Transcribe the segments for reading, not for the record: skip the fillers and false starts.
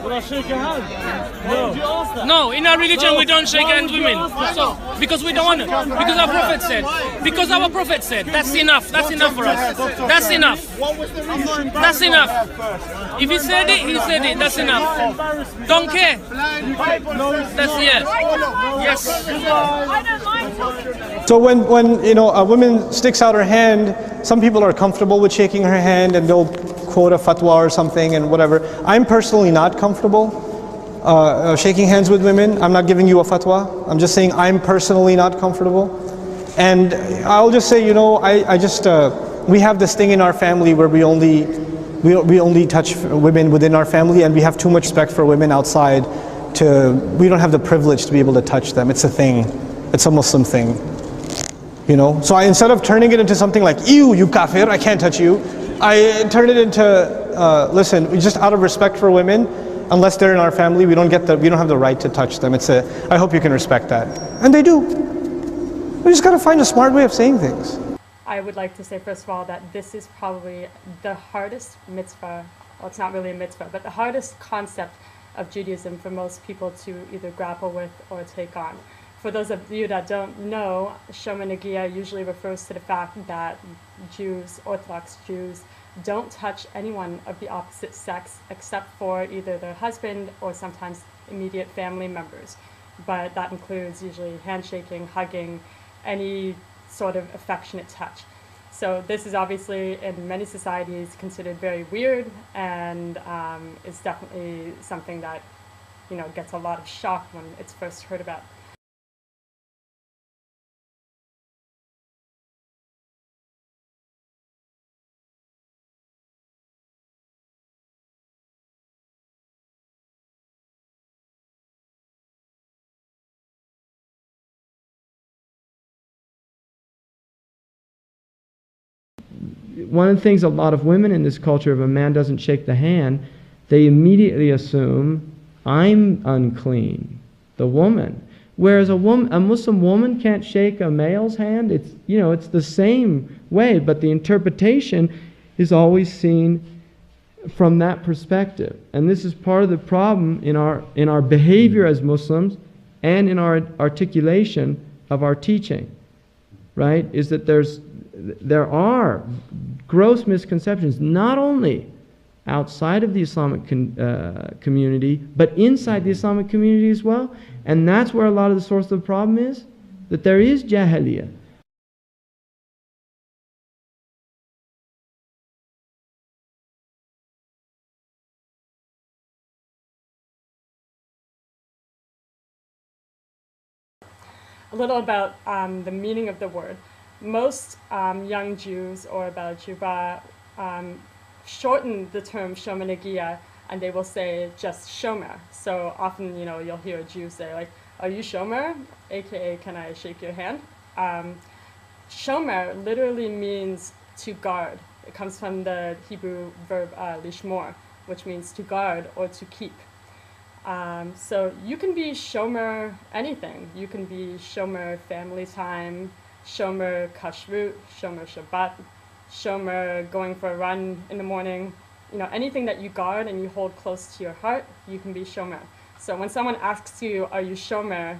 Will I shake your hand? No. Did you ask that? No, in our religion we don't shake hands with women. So, because we don't want to. Because our prophet said. Because our prophet said. That's enough. That's enough for us. That's enough. That's enough. If he said it, he said it. That's enough. Don't care. That's it. Yes. So when you know, a woman sticks out her hand, some people are comfortable with shaking her hand and they'll quote a fatwa or something and whatever. I'm personally not comfortable shaking hands with women. I'm not giving you a fatwa. I'm just saying I'm personally not comfortable. And I'll just say, you know, we have this thing in our family where we only touch women within our family, and we have too much respect for women outside. We don't have the privilege to be able to touch them. It's a thing. It's a Muslim thing. You know, so instead of turning it into something like, ew, you kafir, I can't touch you, I turn it into, listen, just out of respect for women, unless they're in our family, we don't have the right to touch them. I hope you can respect that. And they do. We just gotta find a smart way of saying things. I would like to say, first of all, that this is probably the hardest mitzvah, well, it's not really a mitzvah, but the hardest concept of Judaism for most people to either grapple with or take on. For those of you that don't know, Shomer Negia usually refers to the fact that Jews, Orthodox Jews, don't touch anyone of the opposite sex except for either their husband or sometimes immediate family members. But that includes usually handshaking, hugging, any sort of affectionate touch. So this is obviously in many societies considered very weird, and is definitely something that, you know, gets a lot of shock when it's first heard about. One of the things a lot of women in this culture, if a man doesn't shake the hand, they immediately assume, I'm unclean, the woman. Whereas a Muslim woman can't shake a male's hand. It's, you know, it's the same way, but the interpretation is always seen from that perspective. And this is part of the problem in our behavior as Muslims and in our articulation of our teaching, right? Is that there are gross misconceptions, not only outside of the Islamic community, but inside the Islamic community as well. And that's where a lot of the source of the problem is, that there is jahiliyyah. A little about the meaning of the word. Most young Jews or Baljuba shorten the term Shomer Negia, and they will say just Shomer. So often, you know, you'll hear a Jew say, like, are you Shomer? AKA, can I shake your hand? Shomer literally means to guard. It comes from the Hebrew verb lishmor, which means to guard or to keep. So you can be Shomer anything. You can be Shomer family time, Shomer kashrut, Shomer Shabbat, Shomer going for a run in the morning. You know, anything that you guard and you hold close to your heart, you can be Shomer. So when someone asks you, are you Shomer?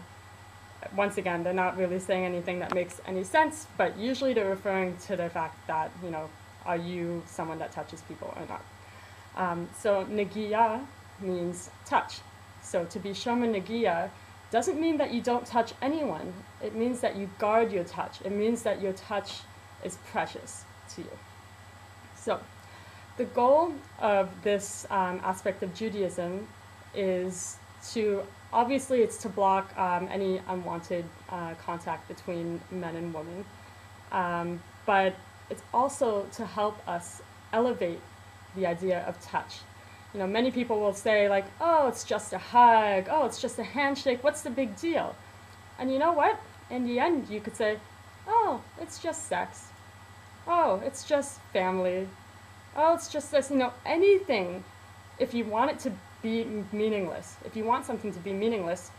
Once again, they're not really saying anything that makes any sense, but usually they're referring to the fact that, you know, are you someone that touches people or not? So Negia means touch. So to be Shomer Negia doesn't mean that you don't touch anyone. It means that you guard your touch. It means that your touch is precious to you. So the goal of this aspect of Judaism is to, obviously it's to block any unwanted contact between men and women, but it's also to help us elevate the idea of touch. You know, many people will say, like, oh, it's just a hug, oh, it's just a handshake, what's the big deal? And you know what? In the end, you could say, oh, it's just sex. Oh, it's just family. Oh, it's just this, you know, anything. If you want it to be meaningless, if you want something to be meaningless,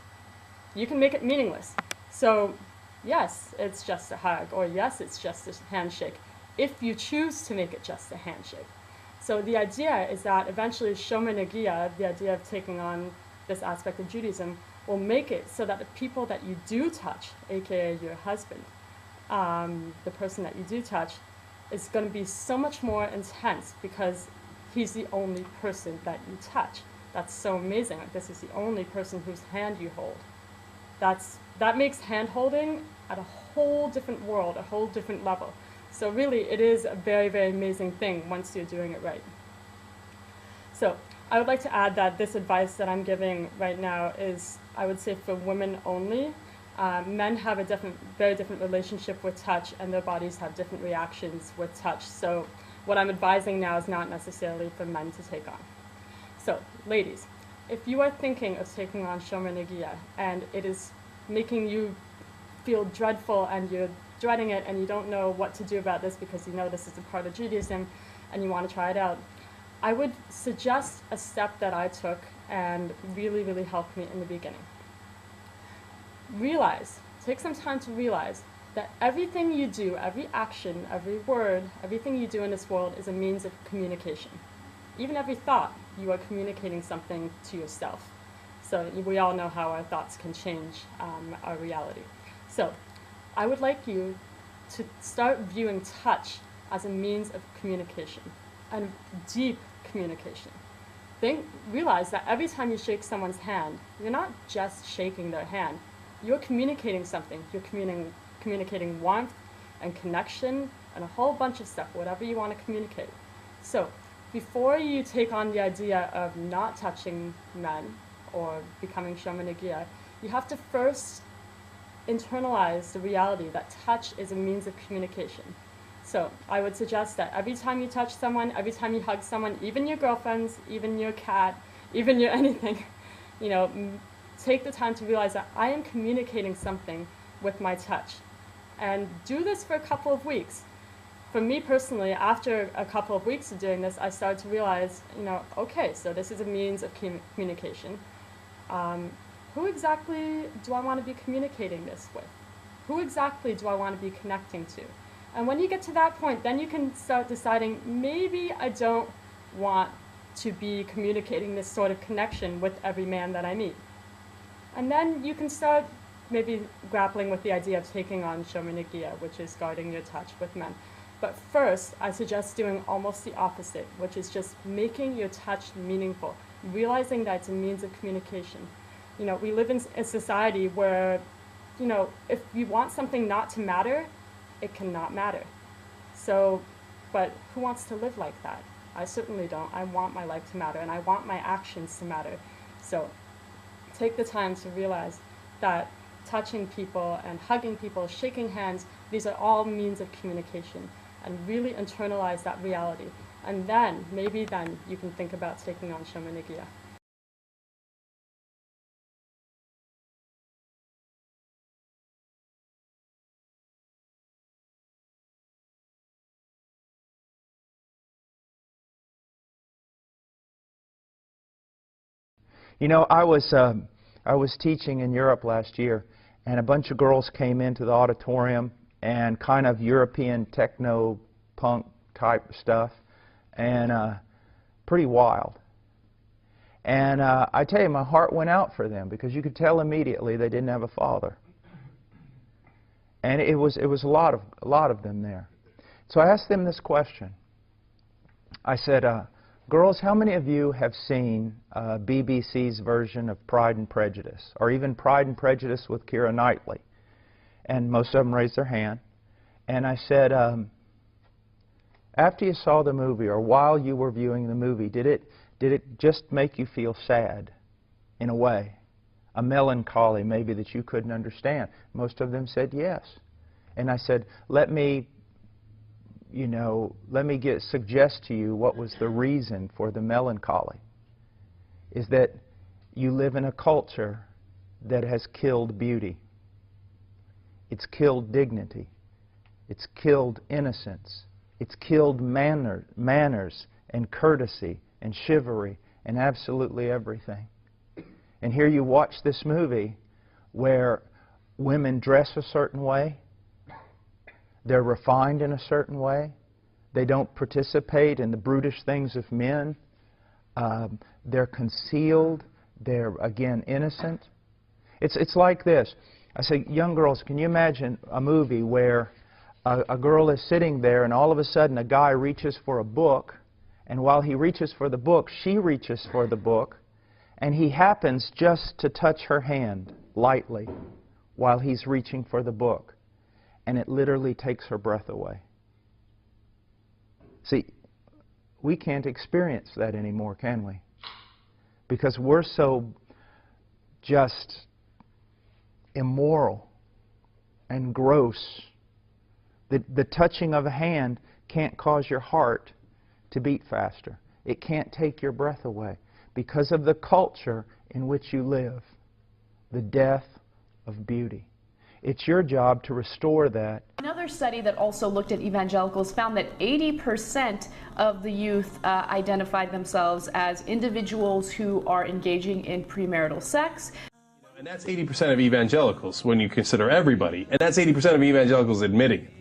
you can make it meaningless. So, yes, it's just a hug, or yes, it's just a handshake, if you choose to make it just a handshake. So the idea is that eventually Shomer Negia, the idea of taking on this aspect of Judaism, will make it so that the people that you do touch, aka your husband, the person that you do touch, is going to be so much more intense because he's the only person that you touch. That's so amazing. Like, this is the only person whose hand you hold. That makes hand holding at a whole different world, a whole different level. So really, it is a very, very amazing thing once you're doing it right. So I would like to add that this advice that I'm giving right now is, I would say, for women only. Men have a very different relationship with touch, and their bodies have different reactions with touch. So what I'm advising now is not necessarily for men to take on. So, ladies, if you are thinking of taking on Shomer Negia and it is making you feel dreadful and you're dreading it and you don't know what to do about this because you know this is a part of Judaism and you want to try it out, I would suggest a step that I took and really, really helped me in the beginning. Take some time to realize that everything you do, every action, every word, everything you do in this world is a means of communication. Even every thought, you are communicating something to yourself. So we all know how our thoughts can change our reality. So I would like you to start viewing touch as a means of communication, and deep communication. Realize that every time you shake someone's hand, you're not just shaking their hand, you're communicating something. You're communicating warmth and connection and a whole bunch of stuff, whatever you want to communicate. So before you take on the idea of not touching men or becoming Shomer Negia, you have to first internalize the reality that touch is a means of communication. So I would suggest that every time you touch someone, every time you hug someone, even your girlfriends, even your cat, even your anything, you know, take the time to realize that I am communicating something with my touch. And do this for a couple of weeks. For me personally, after a couple of weeks of doing this, I started to realize, you know, okay, so this is a means of communication. Who exactly do I want to be communicating this with? Who exactly do I want to be connecting to? And when you get to that point, then you can start deciding, maybe I don't want to be communicating this sort of connection with every man that I meet. And then you can start maybe grappling with the idea of taking on Shomer Negia, which is guarding your touch with men. But first, I suggest doing almost the opposite, which is just making your touch meaningful, realizing that it's a means of communication. You know, we live in a society where, you know, if you want something not to matter, it cannot matter. So, but who wants to live like that? I certainly don't. I want my life to matter, and I want my actions to matter. So take the time to realize that touching people and hugging people, shaking hands, these are all means of communication, and really internalize that reality. And then, maybe then, you can think about taking on Shomer Negia. You know, I was teaching in Europe last year, and a bunch of girls came into the auditorium and kind of European techno punk type stuff, and pretty wild. And I tell you, my heart went out for them because you could tell immediately they didn't have a father. And it was a lot of them there. So I asked them this question. I said, girls, how many of you have seen BBC's version of Pride and Prejudice, or even Pride and Prejudice with Keira Knightley? And most of them raised their hand. And I said, after you saw the movie, or while you were viewing the movie, did it just make you feel sad, in a way? A melancholy, maybe, that you couldn't understand? Most of them said yes. And I said, let me suggest to you what was the reason for the melancholy. Is that you live in a culture that has killed beauty. It's killed dignity. It's killed innocence. It's killed manners and courtesy and chivalry and absolutely everything. And here you watch this movie where women dress a certain way, they're refined in a certain way, They don't participate in the brutish things of men. They're concealed. They're, again, innocent. It's like this. I say, young girls, can you imagine a movie where a girl is sitting there and all of a sudden a guy reaches for a book, and while he reaches for the book, she reaches for the book, and he happens just to touch her hand lightly while he's reaching for the book, and it literally takes her breath away. See, we can't experience that anymore, can we? Because we're so just immoral and gross. The touching of a hand can't cause your heart to beat faster. It can't take your breath away because of the culture in which you live, the death of beauty. It's your job to restore that. Another study that also looked at evangelicals found that 80% of the youth identified themselves as individuals who are engaging in premarital sex. And that's 80% of evangelicals when you consider everybody. And that's 80% of evangelicals admitting it.